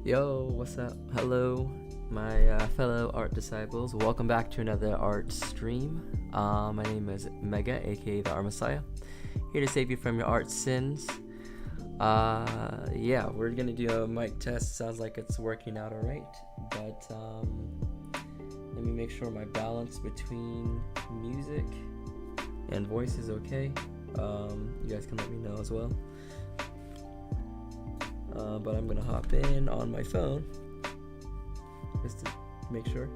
Yo, what's up? Hello, my fellow art disciples. Welcome back to another art stream. My name is Mega, aka the Art Messiah, here to save you from your art sins. Yeah, we're gonna do a mic test. Sounds like it's working out alright, but let me make sure my balance between music and voice is okay. You guys can let me know as well. But I'm gonna hop in on my phone just to make sure.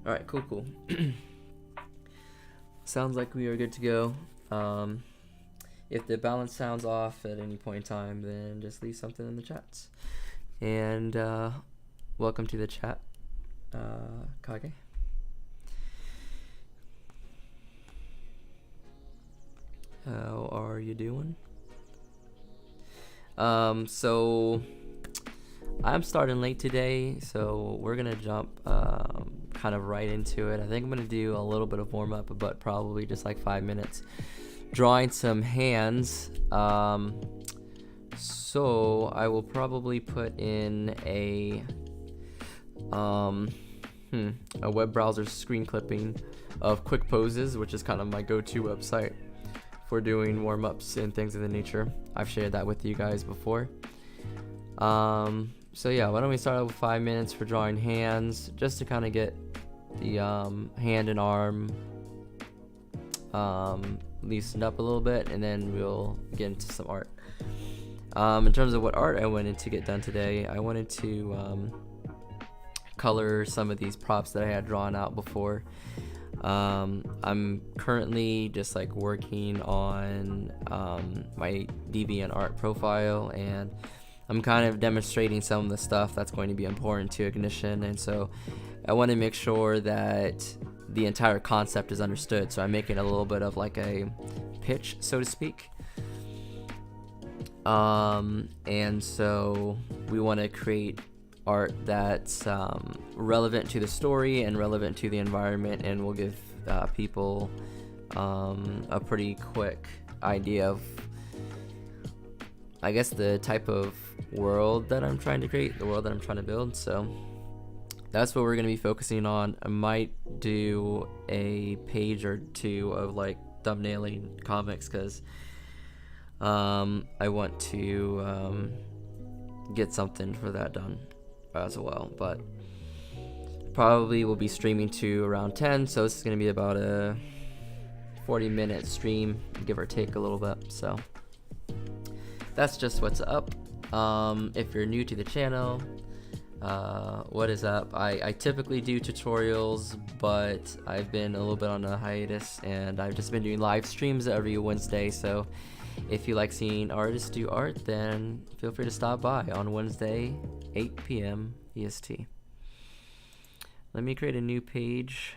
All right, cool. Sounds like we are good to go. If the balance sounds off at any point in time, then just leave something in the chats. And welcome to the chat, Kage. How are you doing? So I'm starting late today, so we're gonna jump kind of right into it. I think I'm gonna do a little bit of warm up, but probably just like 5 minutes. Drawing some hands, so I will probably put in a web browser screen clipping of quick poses, which is kind of my go-to website for doing warm-ups and things of the nature. I've shared that with you guys before. So yeah, why don't we start out with 5 minutes for drawing hands, just to kind of get the hand and arm loosened up a little bit, and then we'll get into some art. In terms of what art I wanted to get done today, I wanted to color some of these props that I had drawn out before. I'm currently just like working on my DeviantArt profile, and I'm kind of demonstrating some of the stuff that's going to be important to Ignition, and so I want to make sure that the entire concept is understood, so I'm making a little bit of like a pitch, so to speak. And so we want to create art that's relevant to the story and relevant to the environment, and will give people a pretty quick idea of, I guess, the type of world that I'm trying to create, the world that I'm trying to build. So that's what we're going to be focusing on. I might do a page or two of like thumbnailing comics, because I want to get something for that done as well. But probably will be streaming to around 10, so this is going to be about a 40-minute stream, give or take a little bit. So that's just what's up. If you're new to the channel, what is up? I typically do tutorials, but I've been a little bit on a hiatus, and I've just been doing live streams every Wednesday. So if you like seeing artists do art, then feel free to stop by on Wednesday, 8 p.m. EST. Let me create a new page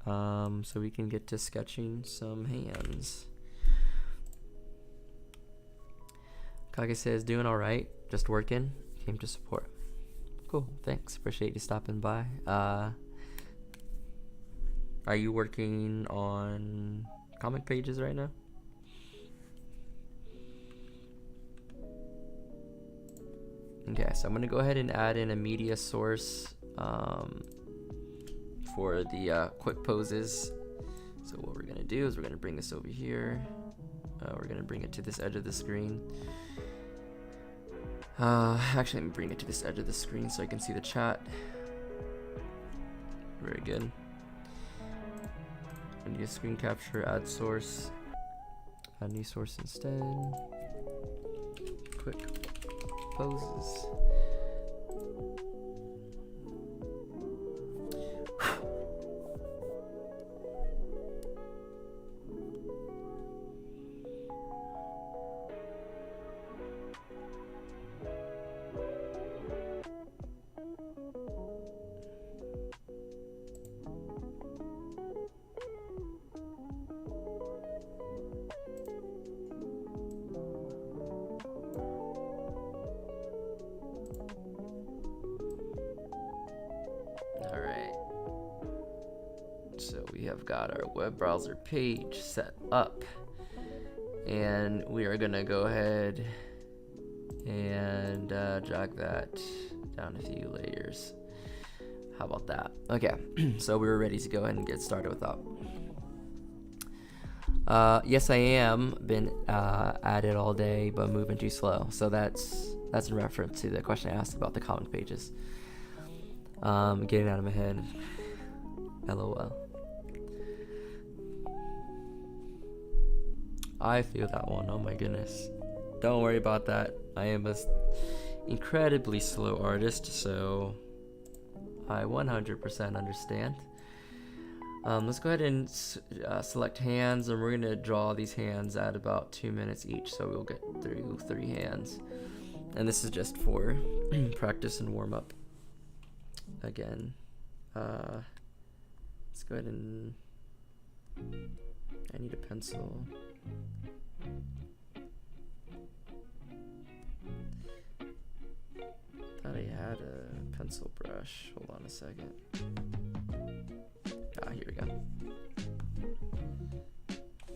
so we can get to sketching some hands. Kage says, doing all right, just working, came to support. Cool, thanks, appreciate you stopping by. Are you working on comic pages right now? Okay, so I'm gonna go ahead and add in a media source for the quick poses. So what we're gonna do is we're gonna bring this over here. We're gonna bring it to this edge of the screen. Actually, let me bring it to this edge of the screen so I can see the chat. Very good. I need a screen capture, add source, add new source instead. Quick poses. So we have got our web browser page set up, and we are gonna go ahead and drag that down a few layers. How about that? Okay, so we're ready to go ahead and get started with that. Yes, I am been at it all day, but moving too slow. So that's in reference to the question I asked about the comic pages. Getting out of my head. LOL. I feel that one. Oh my goodness. Don't worry about that. I am an incredibly slow artist, so I 100% understand. Let's go ahead and select hands, and we're going to draw these hands at about 2 minutes each, so we'll get through 3 hands. And this is just for practice and warm up. Again, let's go ahead and I need a pencil. Thought I had a pencil brush. Hold on a second. Ah, here we go.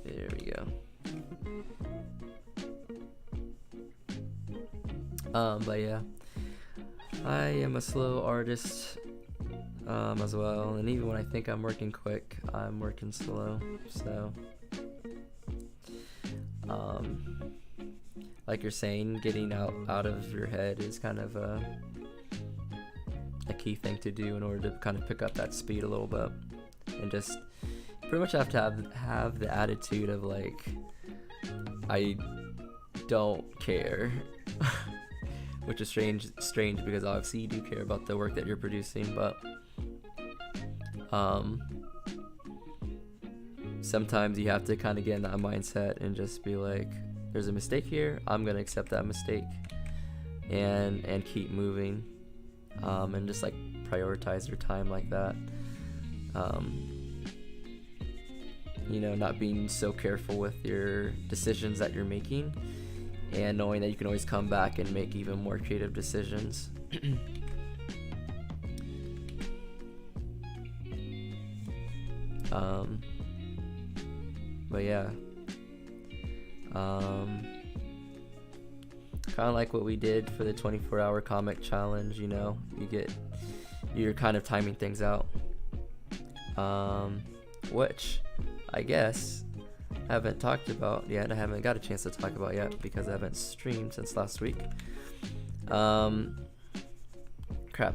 There we go. But yeah, I am a slow artist as well, and even when I think I'm working quick, I'm working slow. So like you're saying, getting out of your head is kind of a key thing to do in order to kind of pick up that speed a little bit, and just pretty much have to have the attitude of like, I don't care. Which is strange because obviously you do care about the work that you're producing, but sometimes you have to kind of get in that mindset and just be like, there's a mistake here, I'm gonna accept that mistake and keep moving, and just like prioritize your time like that. You know, not being so careful with your decisions that you're making, and knowing that you can always come back and make even more creative decisions. But yeah, kind of like what we did for the 24-hour comic challenge. You know, you're kind of timing things out, which I guess I haven't talked about yet. I haven't got a chance to talk about yet because I haven't streamed since last week. Crap,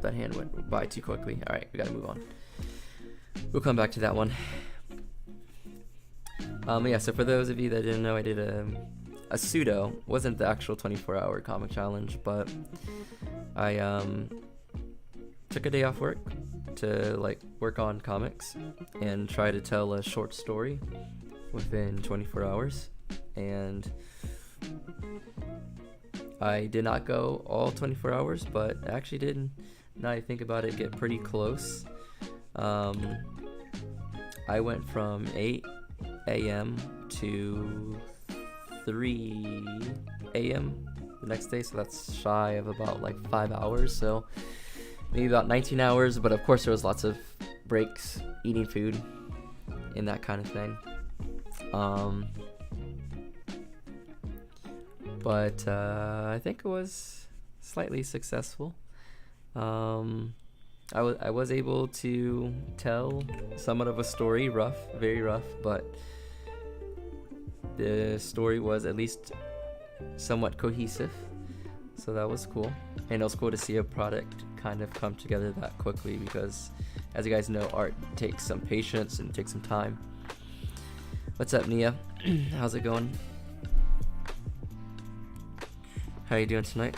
that hand went by too quickly. Alright, we gotta move on. We'll come back to that one. Yeah, so for those of you that didn't know, I did a pseudo, wasn't the actual 24-hour comic challenge, but I took a day off work to like work on comics and try to tell a short story within 24 hours, and I did not go all 24 hours, but I actually did, now I think about it, get pretty close. I went from 8 a.m. to 3 a.m. the next day, so that's shy of about like 5 hours, so maybe about 19 hours, but of course there was lots of breaks, eating food, and that kind of thing. But I think it was slightly successful. I was able to tell somewhat of a story, very rough, but the story was at least somewhat cohesive, so that was cool. And it was cool to see a product kind of come together that quickly, because as you guys know, art takes some patience and takes some time. What's up, Nia? How's it going? How you doing tonight?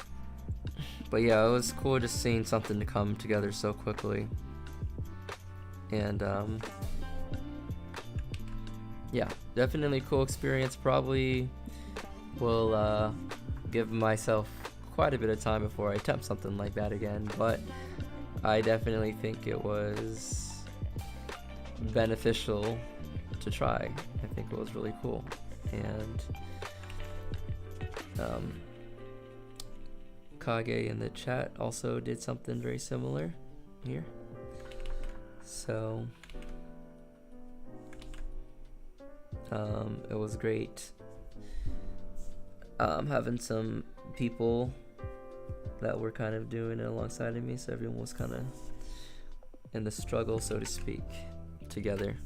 But yeah, it was cool just seeing something to come together so quickly. And yeah, definitely a cool experience. Probably will give myself quite a bit of time before I attempt something like that again, but I definitely think it was beneficial to try. I think it was really cool. And Kage in the chat also did something very similar here. So It was great having some people that were kind of doing it alongside of me, so everyone was kind of in the struggle, so to speak, together.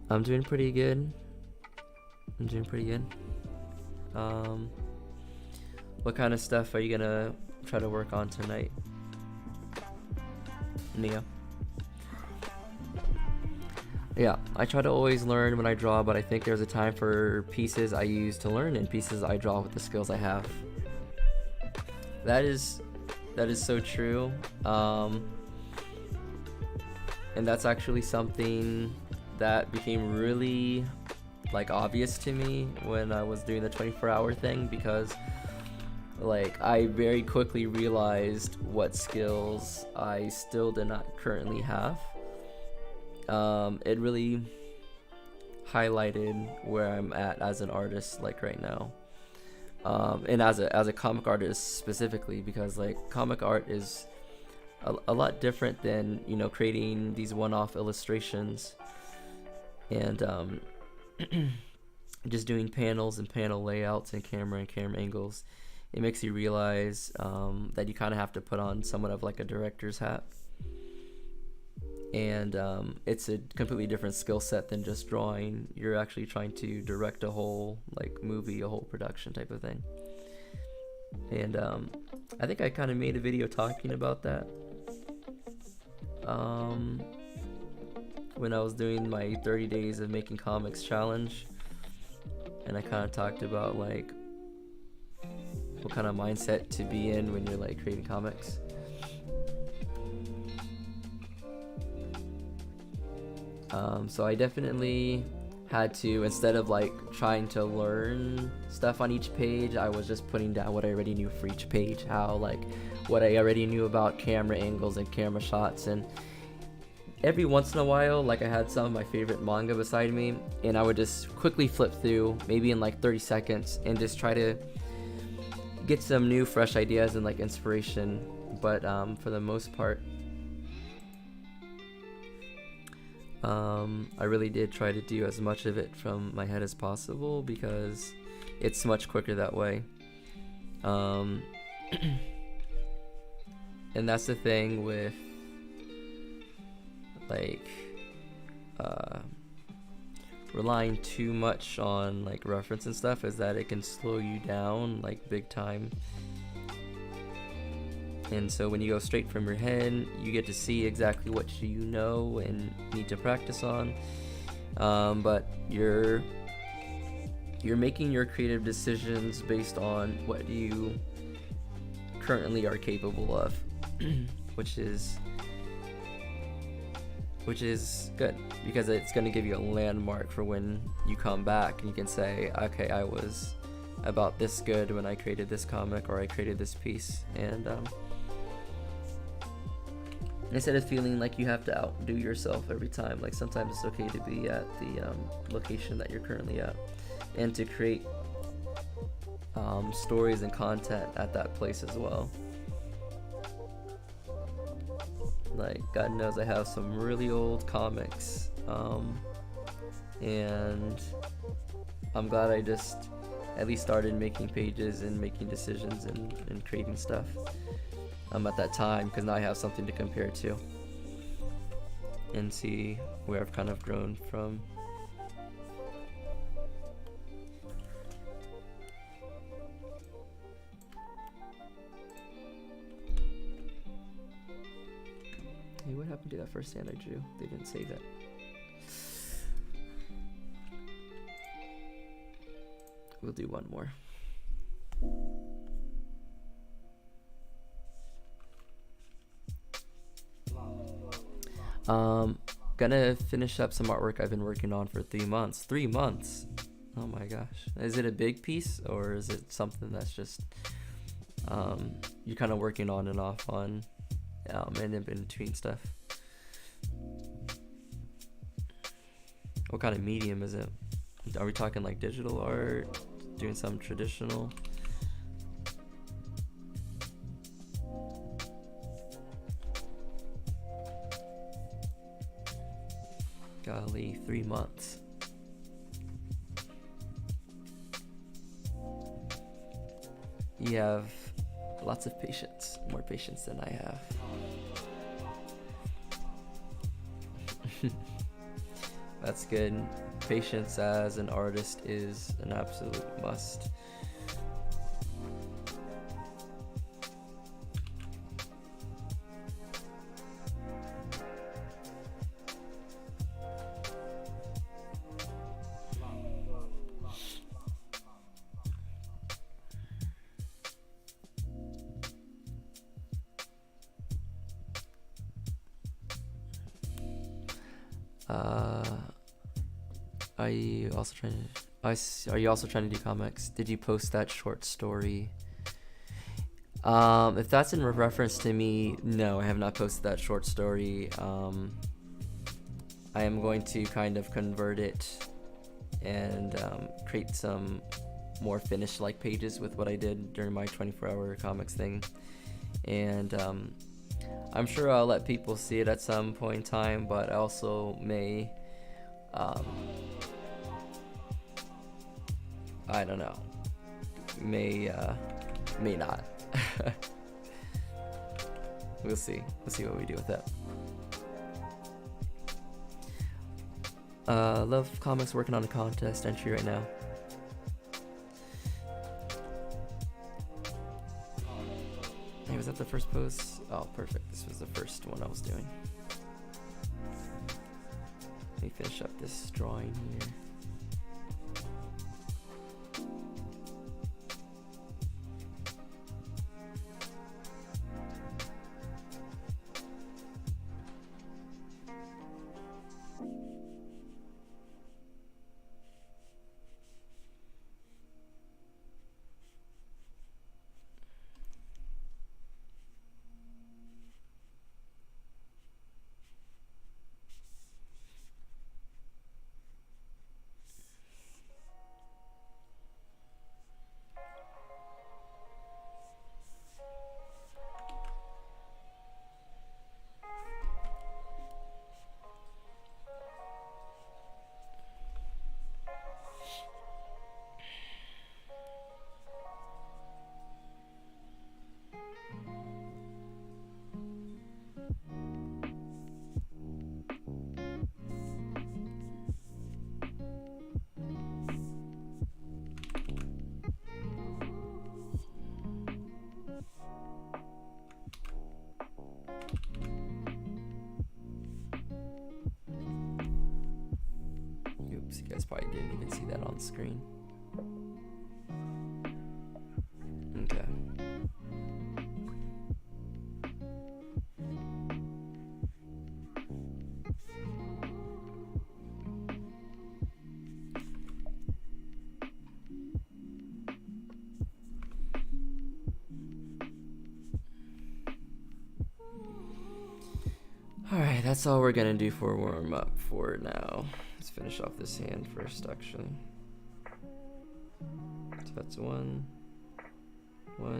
I'm doing pretty good. What kind of stuff are you gonna try to work on tonight, Nia? Yeah, I try to always learn when I draw, but I think there's a time for pieces I use to learn and pieces I draw with the skills I have. That is so true. And that's actually something that became really like obvious to me when I was doing the 24-hour thing, because like I very quickly realized what skills I still did not currently have. It really highlighted where I'm at as an artist, like right now, and as a comic artist specifically, because like comic art is a lot different than, you know, creating these one-off illustrations and just doing panels and panel layouts and camera angles. It makes you realize that you kind of have to put on somewhat of like a director's hat, and it's a completely different skill set than just drawing. You're actually trying to direct a whole like movie, a whole production type of thing. And I think I kind of made a video talking about that when I was doing my 30 days of making comics challenge, and I kind of talked about like what kind of mindset to be in when you're like creating comics. So I definitely had to, instead of like trying to learn stuff on each page, I was just putting down what I already knew for each page, how like what I already knew about camera angles and camera shots. And every once in a while, like I had some of my favorite manga beside me, and I would just quickly flip through, maybe in like 30 seconds, and just try to get some new fresh ideas and like inspiration. But for the most part, I really did try to do as much of it from my head as possible, because it's much quicker that way. And that's the thing with like relying too much on like reference and stuff, is that it can slow you down like big time. And so when you go straight from your head, you get to see exactly what you know and need to practice on, but you're making your creative decisions based on what you currently are capable of, which is good, because it's going to give you a landmark for when you come back and you can say, okay, I was about this good when I created this comic, or I created this piece. And instead of feeling like you have to outdo yourself every time, like sometimes it's okay to be at the location that you're currently at, and to create stories and content at that place as well. Like, God knows I have some really old comics, and I'm glad I just at least started making pages and making decisions and creating stuff at that time, because now I have something to compare to and see where I've kind of grown from. Hey, what happened to that first hand I drew? They didn't save it. We'll do one more. Gonna finish up some artwork I've been working on for 3 months. 3 months! Oh my gosh. Is it a big piece, or is it something that's just you're kind of working on and off on, and in between stuff? What kind of medium is it? Are we talking like digital art, doing some traditional? Golly, 3 months. You have lots of patience, more patience than I have. That's good. Patience as an artist is an absolute must. Are you also trying to? Are you also trying to do comics? Did you post that short story? If that's in reference to me, no, I have not posted that short story. I am going to kind of convert it and create some more finished-like pages with what I did during my 24-hour comics thing, and I'm sure I'll let people see it at some point in time, but I also may. I don't know. May not. We'll see. We'll see what we do with that. Love Comics working on a contest entry right now. Hey, was that the first post? Oh, perfect. This was the first one I was doing. Let me finish up this drawing here. Oops, you guys probably didn't even see that on the screen. Okay. Alright, that's all we're gonna do for warm up for now. Let's finish off this hand first, actually. So that's 1, 2, 3.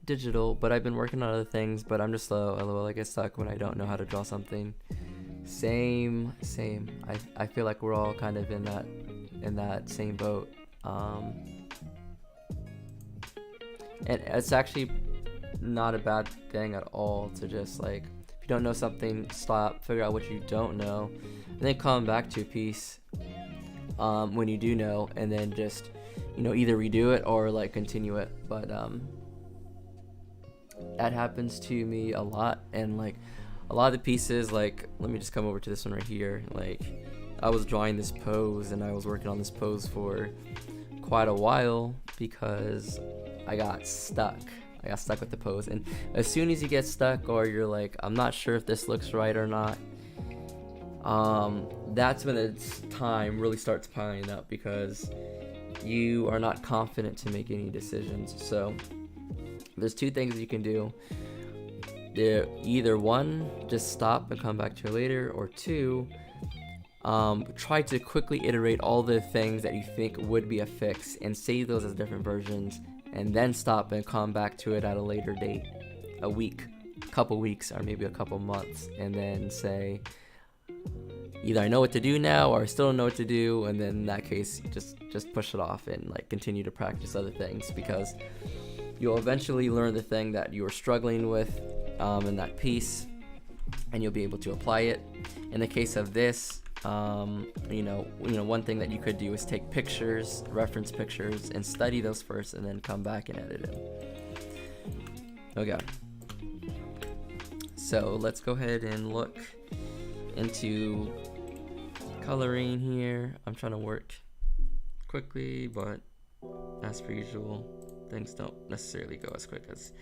Digital, but I've been working on other things, but I'm just slow. LOL, I get stuck when I don't know how to draw something. Same. I feel like we're all kind of in that same boat. And it's actually not a bad thing at all to just like, if you don't know something, stop, figure out what you don't know, and then come back to a piece when you do know, and then just, you know, either redo it or like continue it. But that happens to me a lot. And like a lot of the pieces, like, let me just come over to this one right here. Like, I was drawing this pose and I was working on this pose for quite a while because I got stuck with the pose. And as soon as you get stuck, or you're like, I'm not sure if this looks right or not, that's when it's time really starts piling up, because you are not confident to make any decisions. So there's two things you can do. Either one, just stop and come back to it later, or two, try to quickly iterate all the things that you think would be a fix and save those as different versions, and then stop and come back to it at a later date, a week, couple weeks, or maybe a couple months, and then say, either I know what to do now, or I still don't know what to do. And then in that case, just push it off and like continue to practice other things, because you'll eventually learn the thing that you were struggling with in that piece, and you'll be able to apply it. In the case of this, you know, one thing that you could do is take pictures, reference pictures, and study those first, and then come back and edit it. Okay. So let's go ahead and look into coloring here. I'm trying to work quickly, but as per usual, things don't necessarily go as quick as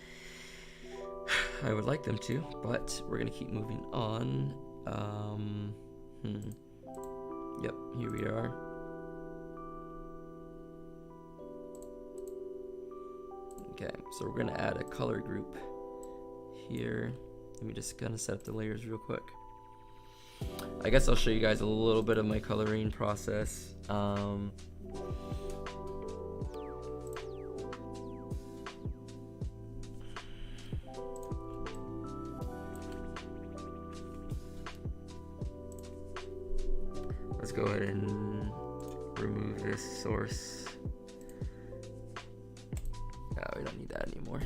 I would like them to, but we're gonna keep moving on. Yep, here we are. Okay, so we're gonna add a color group here. Let me just kind of set up the layers real quick. I guess I'll show you guys a little bit of my coloring process. Let's go ahead and remove this source. We don't need that anymore.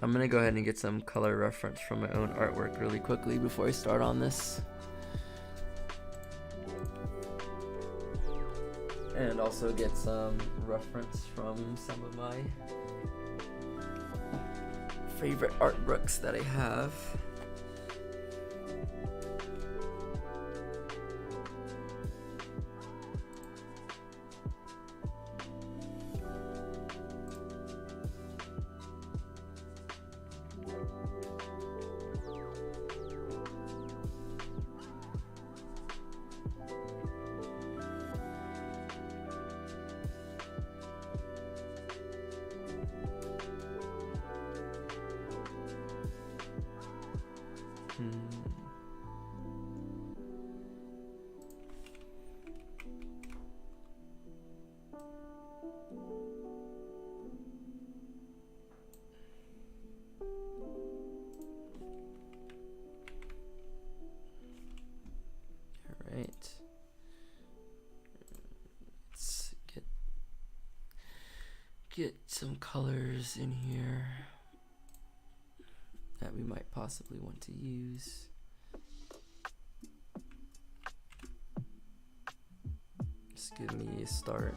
I'm gonna go ahead and get some color reference from my own artwork really quickly before I start on this. And also get some reference from some of my favorite art books that I have. Let's get some colors in here that we might possibly want to use. Just give me a start.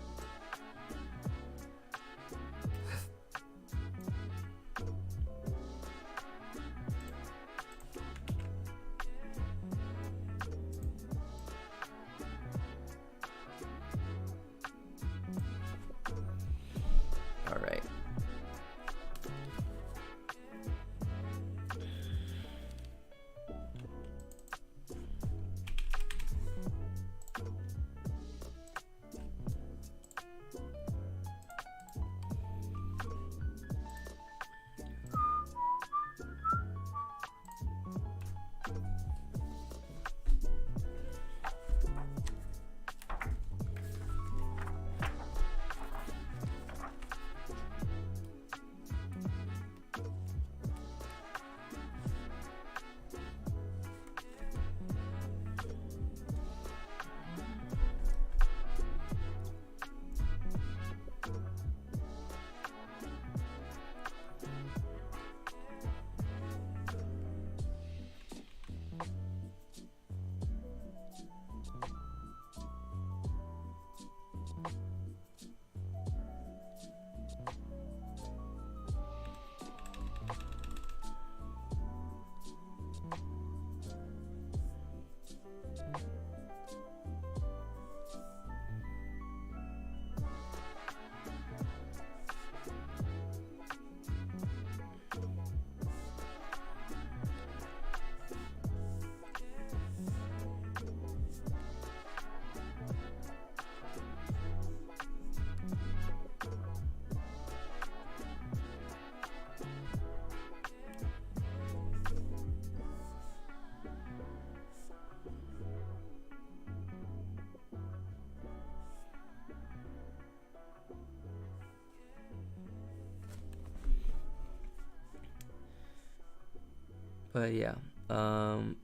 But yeah,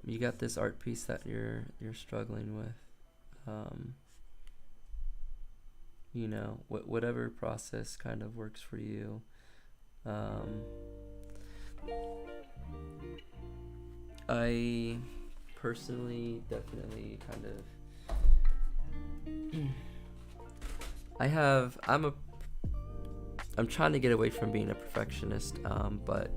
you got this art piece that you're struggling with. You know, whatever process kind of works for you. I personally definitely kind of I'm trying to get away from being a perfectionist, but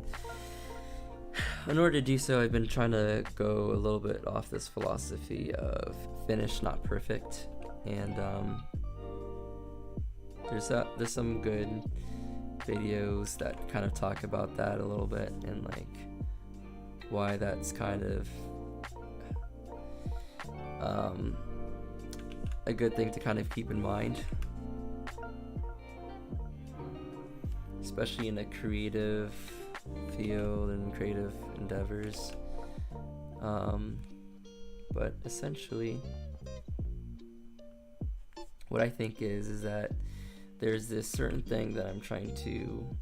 in order to do so, I've been trying to go a little bit off this philosophy of finished, not perfect, and there's some good videos that kind of talk about that a little bit, and like why that's kind of a good thing to kind of keep in mind, especially in a creative field and creative endeavors. But essentially what I think is that there's this certain thing that I'm trying to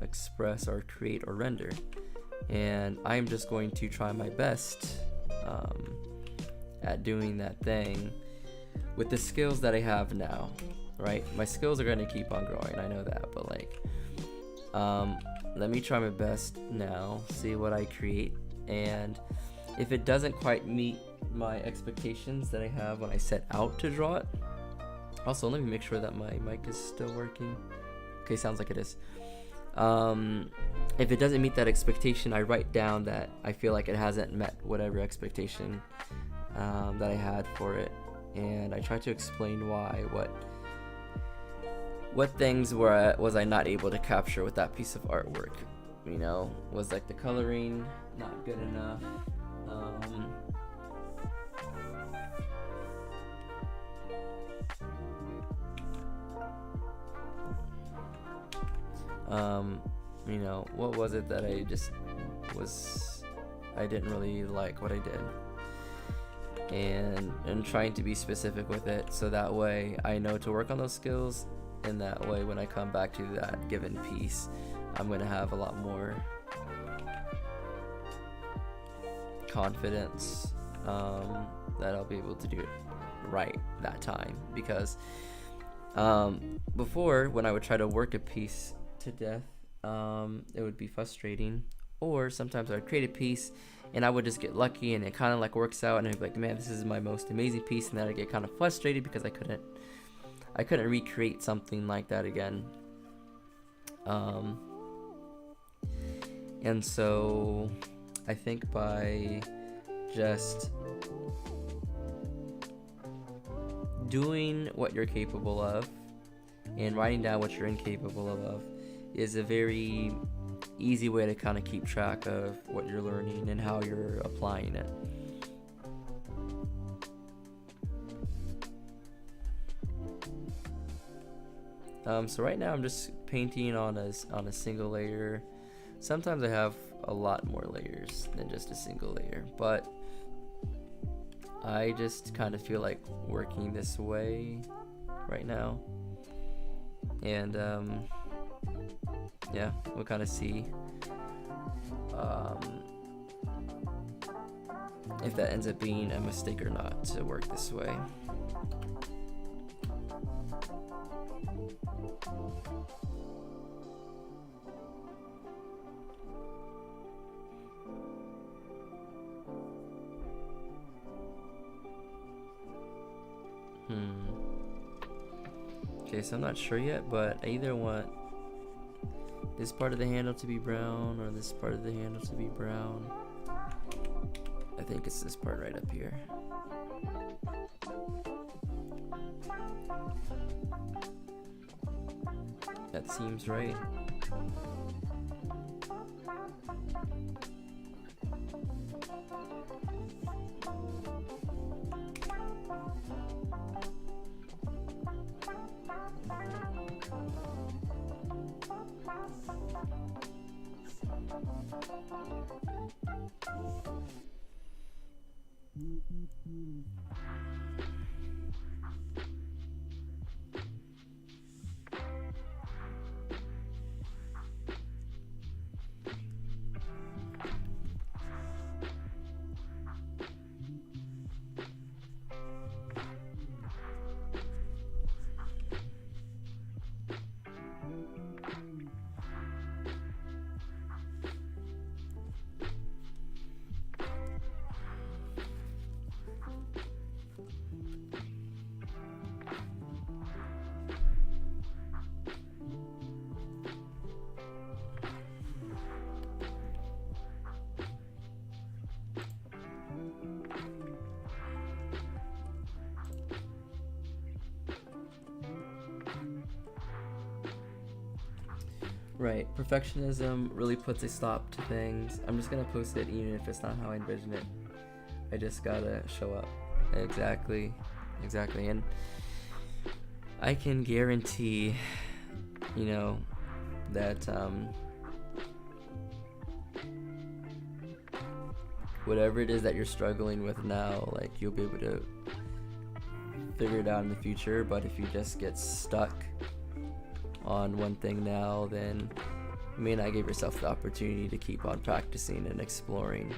express or create or render, and I'm just going to try my best at doing that thing with the skills that I have now, right? My skills are going to keep on growing, I know that, but like let me try my best now, see what I create, and if it doesn't quite meet my expectations that I have when I set out to draw it. Also, let me make sure that my mic is still working. Okay, sounds like it is. If it doesn't meet that expectation, I write down that I feel like it hasn't met whatever expectation that I had for it, and I try to explain why, what things was I not able to capture with that piece of artwork. You know, was like the coloring not good enough? You know, what was it that I didn't really like what I did, and trying to be specific with it, so that way I know to work on those skills, and that way when I come back to that given piece, I'm gonna have a lot more confidence that I'll be able to do it right that time. Because before, when I would try to work a piece to death, it would be frustrating, or sometimes I would create a piece and I would just get lucky and it kind of like works out, and I'd be like, man, this is my most amazing piece, and then I'd get kind of frustrated because I couldn't recreate something like that again. And so I think by just doing what you're capable of and writing down what you're incapable of is a very easy way to kind of keep track of what you're learning and how you're applying it. So right now I'm just painting on a single layer. Sometimes I have a lot more layers than just a single layer, but I just kind of feel like working this way right now, and yeah, we'll kind of see if that ends up being a mistake or not to work this way. Okay, so I'm not sure yet, but I either want this part of the handle to be brown or this part of the handle to be brown. I think it's this part right up here. That seems right. Right, perfectionism really puts a stop to things. I'm just gonna post it even if it's not how I envision it. I just gotta show up. Exactly, and I can guarantee, you know, that whatever it is that you're struggling with now, like, you'll be able to figure it out in the future. But if you just get stuck on one thing now, then you may not give yourself the opportunity to keep on practicing and exploring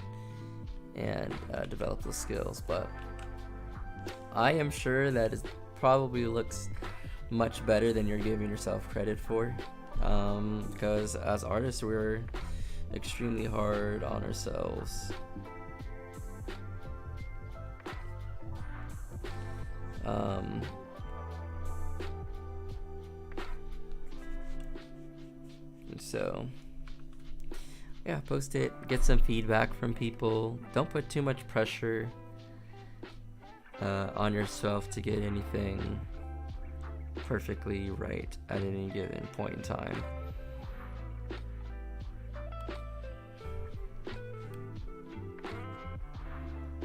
and develop those skills. But I am sure that it probably looks much better than you're giving yourself credit for, because as artists we're extremely hard on ourselves. So yeah, post it, get some feedback from people. Don't put too much pressure on yourself to get anything perfectly right at any given point in time.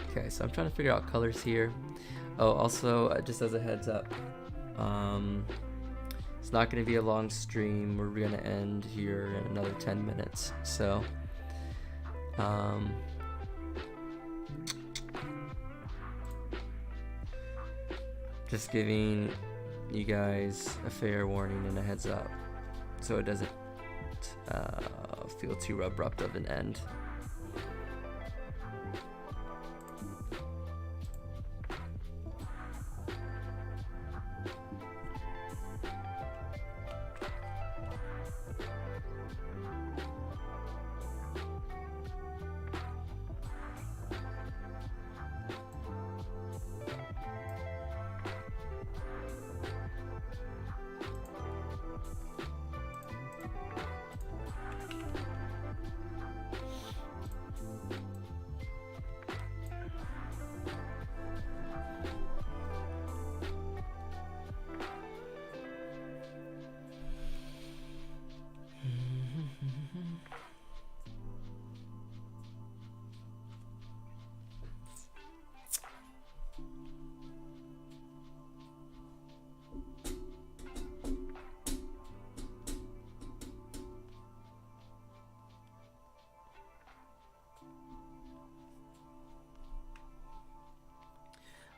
Okay, so I'm trying to figure out colors here. Oh, also, just as a heads up, it's not going to be a long stream. We're going to end here in another 10 minutes. So, just giving you guys a fair warning and a heads up so it doesn't feel too abrupt of an end.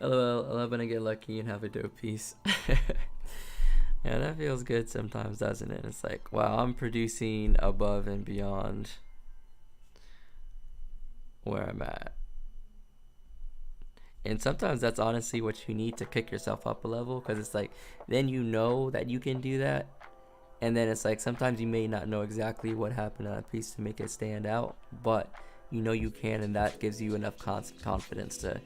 LOL, I love when I get lucky and have a dope piece. Yeah, that feels good sometimes, doesn't it? It's like, wow, I'm producing above and beyond where I'm at. And sometimes that's honestly what you need to kick yourself up a level, because it's like, then you know that you can do that. And then it's like, sometimes you may not know exactly what happened on a piece to make it stand out, but you know you can, and that gives you enough confidence to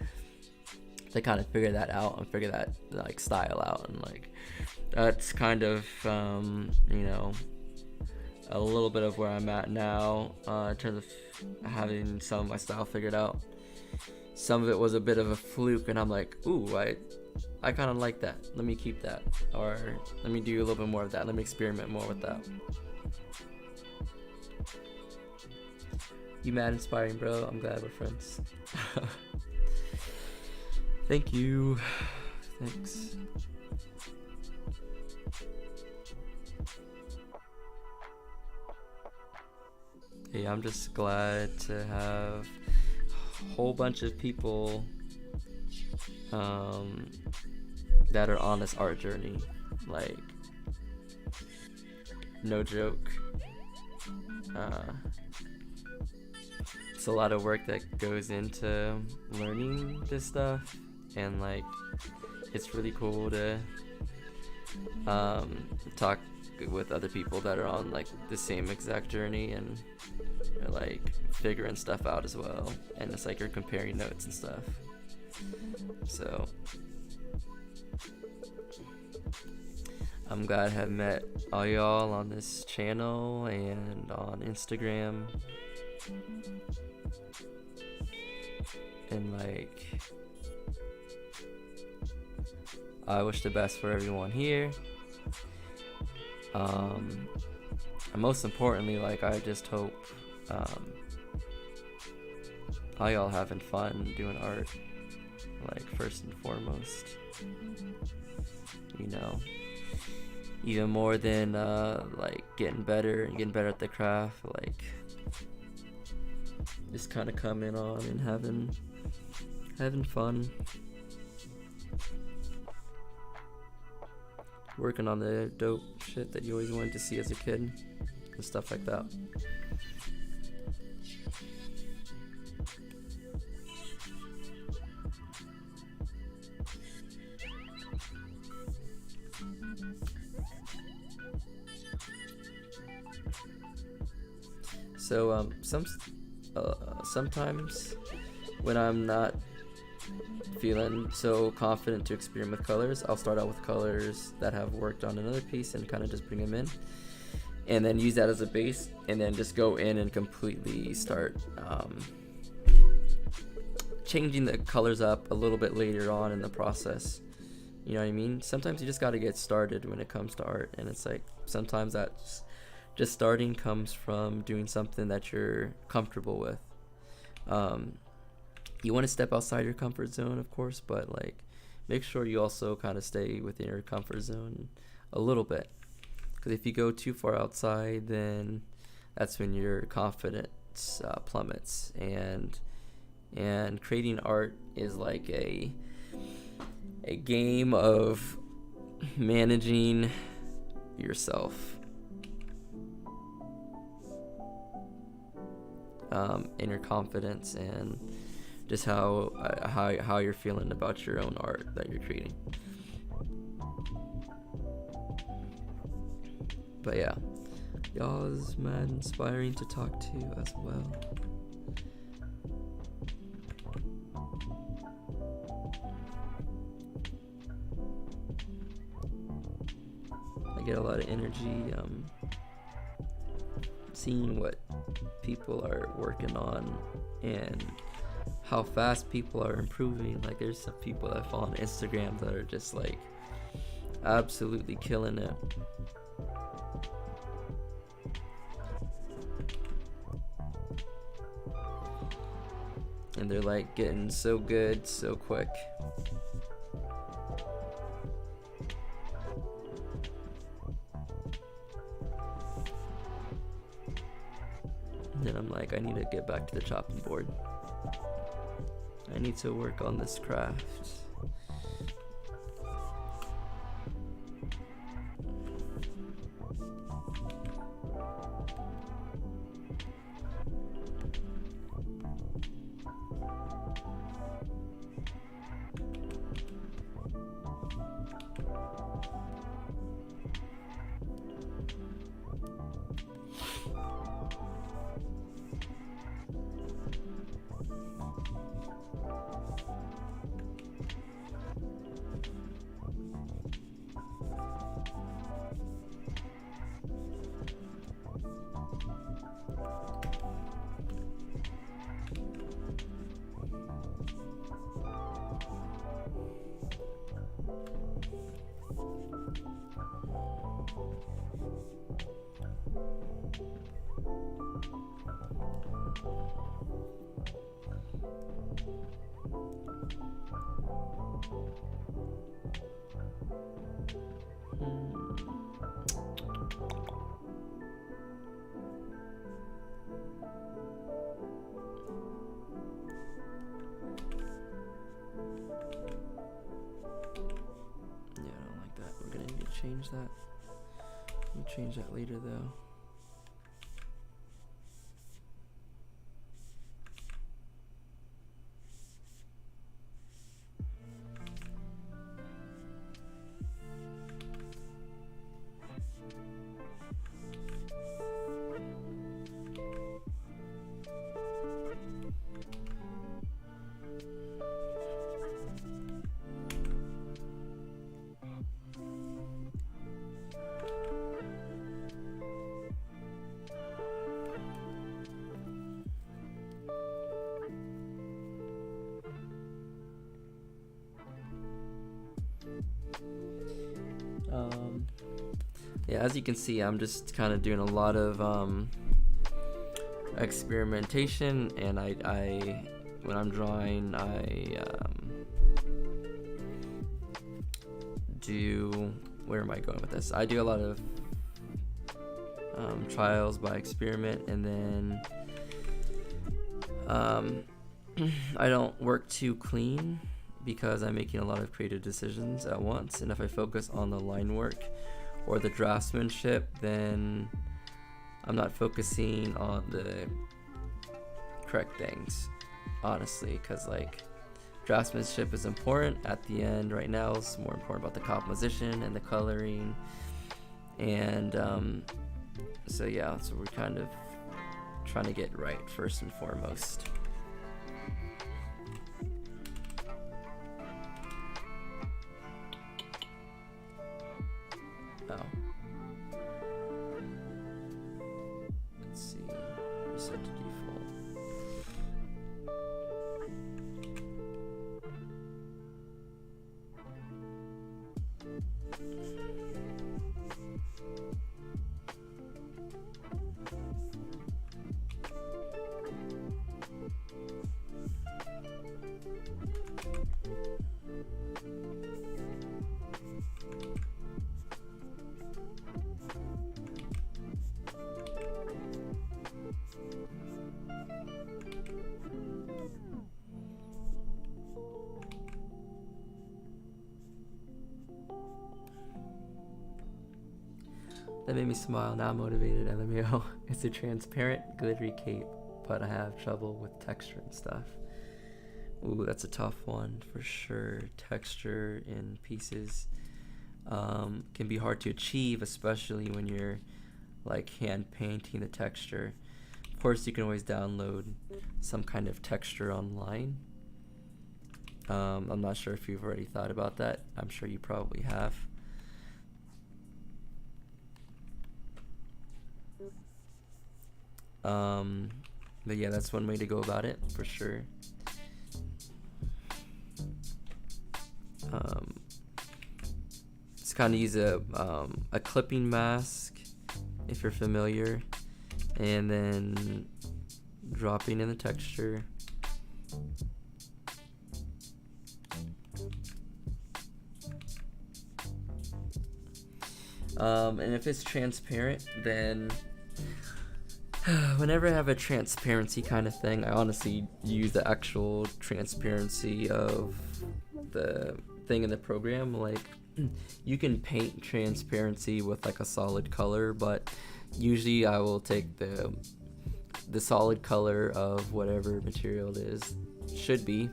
kind of figure that out and figure that like style out. And like, that's kind of you know, a little bit of where I'm at now in terms of having some of my style figured out. Some of it was a bit of a fluke, and I'm like, ooh, I kind of like that, let me keep that, or let me do a little bit more of that, let me experiment more with that. You mad inspiring, bro. I'm glad we're friends. Thank you. Thanks. Hey, I'm just glad to have a whole bunch of people that are on this art journey. Like, no joke. It's a lot of work that goes into learning this stuff, and like, it's really cool to talk with other people that are on like the same exact journey, and they're like figuring stuff out as well, and it's like you're comparing notes and stuff. So I'm glad I have met all y'all on this channel and on Instagram, and like, I wish the best for everyone here. And most importantly, like, I just hope all y'all having fun doing art, like, first and foremost, you know, even more than like getting better at the craft, like just kind of coming on and having fun, working on the dope shit that you always wanted to see as a kid and stuff like that. So sometimes when I'm not feeling so confident to experiment with colors, I'll start out with colors that have worked on another piece and kind of just bring them in, and then use that as a base, and then just go in and completely start changing the colors up a little bit later on in the process. You know what I mean? Sometimes you just got to get started when it comes to art, and it's like sometimes that's just starting comes from doing something that you're comfortable with. You want to step outside your comfort zone, of course, but like make sure you also kind of stay within your comfort zone a little bit, because if you go too far outside, then that's when your confidence plummets. And creating art is like a game of managing yourself, and your confidence, and just how you're feeling about your own art that you're creating. But yeah, y'all is mad inspiring to talk to as well. I get a lot of energy seeing what people are working on and how fast people are improving. Like, there's some people that follow on Instagram that are just like absolutely killing it. And they're like getting so good so quick. And then I'm like, I need to get back to the chopping board. I need to work on this craft. Change that. We'll change that later though. Yeah, as you can see, I'm just kind of doing a lot of experimentation, and I when I'm drawing, I do, where am I going with this? I do a lot of trials by experiment, and then I don't work too clean because I'm making a lot of creative decisions at once, and if I focus on the line work or the draftsmanship, then I'm not focusing on the correct things, honestly, because like draftsmanship is important at the end. Right now it's more important about the composition and the coloring, and so yeah, so we're kind of trying to get right first and foremost. Oh, let's see, reset to default. That made me smile. Now I'm motivated. LMAO. It's a transparent, glittery cape, but I have trouble with texture and stuff. Ooh, that's a tough one for sure. Texture in pieces can be hard to achieve, especially when you're like hand painting the texture. Of course, you can always download some kind of texture online. I'm not sure if you've already thought about that. I'm sure you probably have. But yeah, that's one way to go about it for sure. Just kind of use a clipping mask if you're familiar, and then dropping in the texture. And if it's transparent, then whenever I have a transparency kind of thing, I honestly use the actual transparency of the thing in the program. Like, you can paint transparency with like a solid color, but usually I will take the solid color of whatever material it is, should be,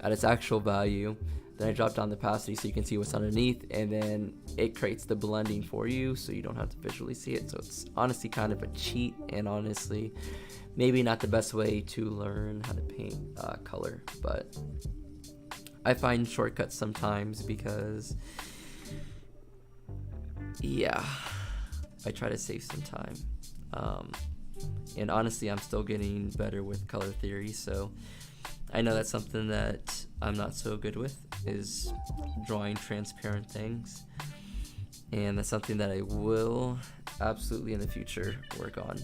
at its actual value. Then I drop down the opacity so you can see what's underneath, and then it creates the blending for you so you don't have to visually see it. So it's honestly kind of a cheat, and honestly maybe not the best way to learn how to paint color, but I find shortcuts sometimes because, yeah, I try to save some time. And honestly, I'm still getting better with color theory, so I know that's something that I'm not so good with, is drawing transparent things, and that's something that I will absolutely in the future work on.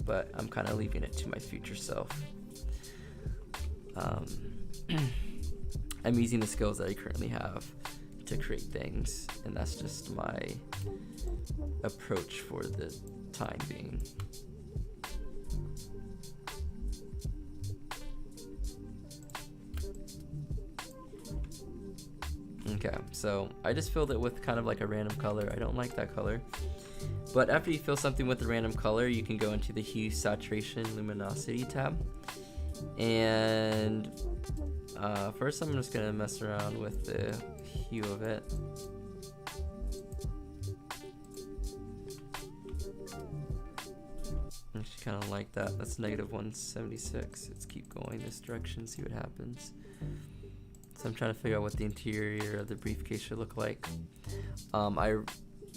But I'm kind of leaving it to my future self. I'm using the skills that I currently have to create things, and that's just my approach for the time being. Okay, so I just filled it with kind of like a random color. I don't like that color. But after you fill something with a random color, you can go into the hue, saturation, luminosity tab. And first I'm just gonna mess around with the hue of it. I actually kind of like that. That's -176. Let's keep going this direction, see what happens. So I'm trying to figure out what the interior of the briefcase should look like. I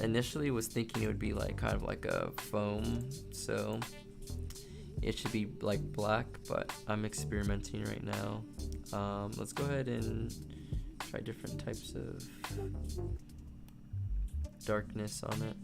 initially was thinking it would be like kind of like a foam, so it should be like black, but I'm experimenting right now. Let's go ahead and try different types of darkness on it.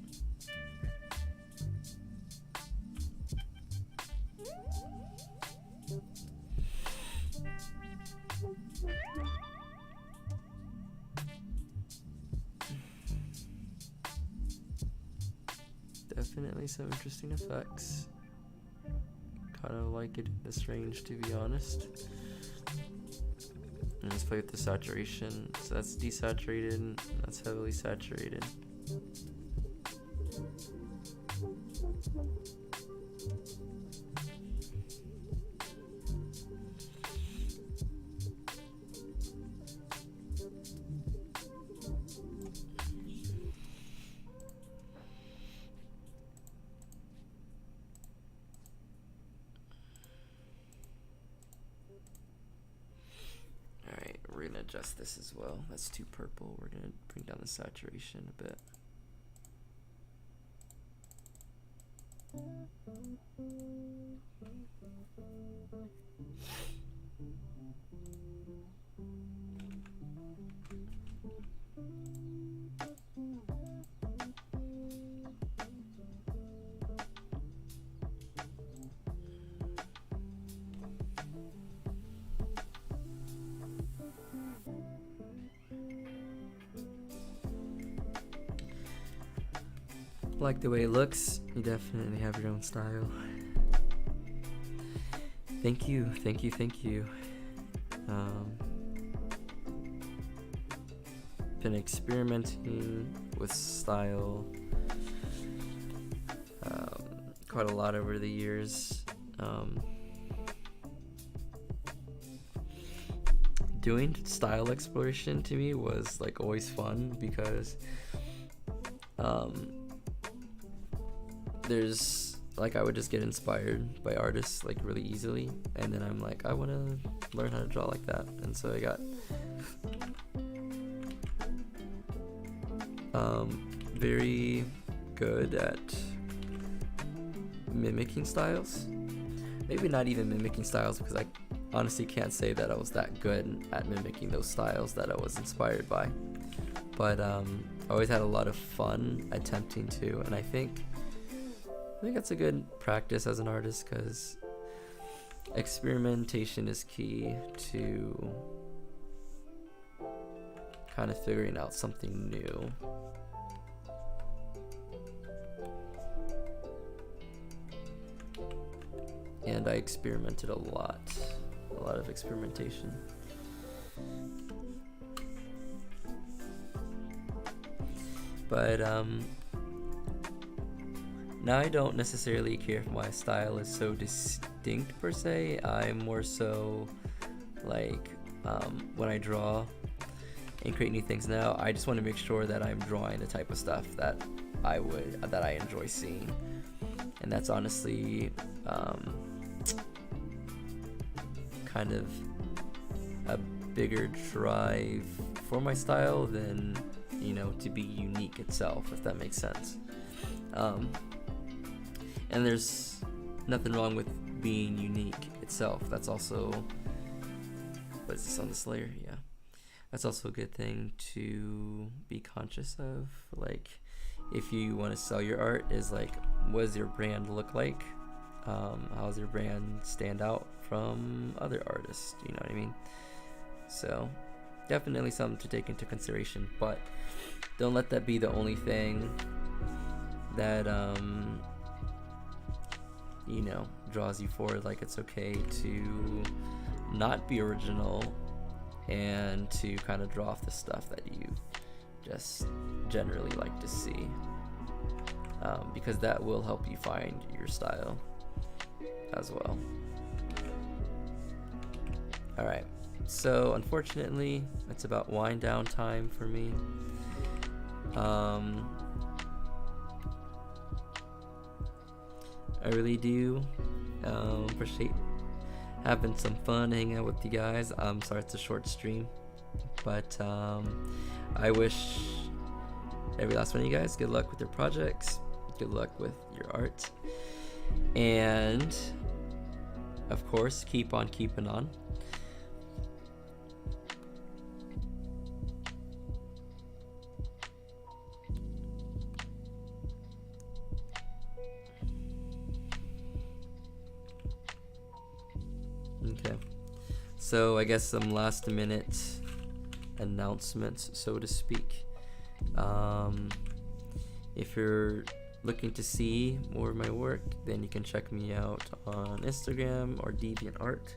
Definitely some interesting effects. Kind of like it in this range, to be honest. And let's play with the saturation. So that's desaturated, that's heavily saturated. We're gonna adjust this as well. That's too purple. We're gonna bring down the saturation a bit. Like the way it looks. You definitely have your own style. Thank you. Been experimenting with style quite a lot over the years. Doing style exploration to me was like always fun because there's like I would just get inspired by artists like really easily, and then I'm like, I want to learn how to draw like that, and so I got very good at mimicking styles. Maybe not even mimicking styles, because I honestly can't say that I was that good at mimicking those styles that I was inspired by, but I always had a lot of fun attempting to, and I think that's a good practice as an artist, because experimentation is key to kind of figuring out something new. And I experimented a lot of experimentation. But now I don't necessarily care if my style is so distinct per se. I'm more so like when I draw and create new things now, I just want to make sure that I'm drawing the type of stuff that I enjoy seeing. And that's honestly kind of a bigger drive for my style than, to be unique itself, if that makes sense. And there's nothing wrong with being unique itself. That's also, what is this on this layer? Yeah. That's also a good thing to be conscious of. Like, if you want to sell your art, is like, what does your brand look like? How does your brand stand out from other artists? You know what I mean? So, definitely something to take into consideration, but don't let that be the only thing that draws you forward. Like, it's okay to not be original and to kind of draw off the stuff that you just generally like to see, because that will help you find your style as well. Alright, so unfortunately it's about wind down time for me. I really do appreciate having some fun hanging out with you guys. Sorry it's a short stream, but I wish every last one of you guys good luck with your projects, good luck with your art, and of course keep on keeping on. So I guess some last minute announcements, so to speak. If you're looking to see more of my work, then you can check me out on Instagram or DeviantArt.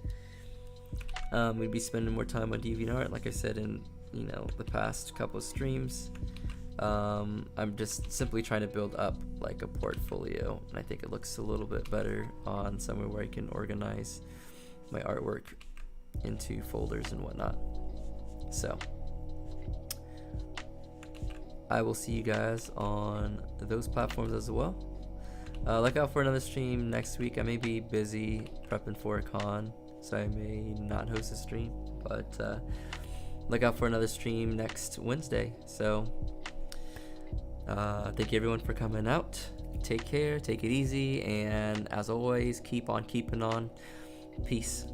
We'd be spending more time on DeviantArt, like I said in the past couple of streams. I'm just simply trying to build up like a portfolio, and I think it looks a little bit better on somewhere where I can organize my artwork into folders and whatnot. So I will see you guys on those platforms as well. Look out for another stream next week. I may be busy prepping for a con, so I may not host a stream, but look out for another stream next Wednesday. So thank you everyone for coming out. Take care, take it easy, and as always, keep on keeping on. Peace.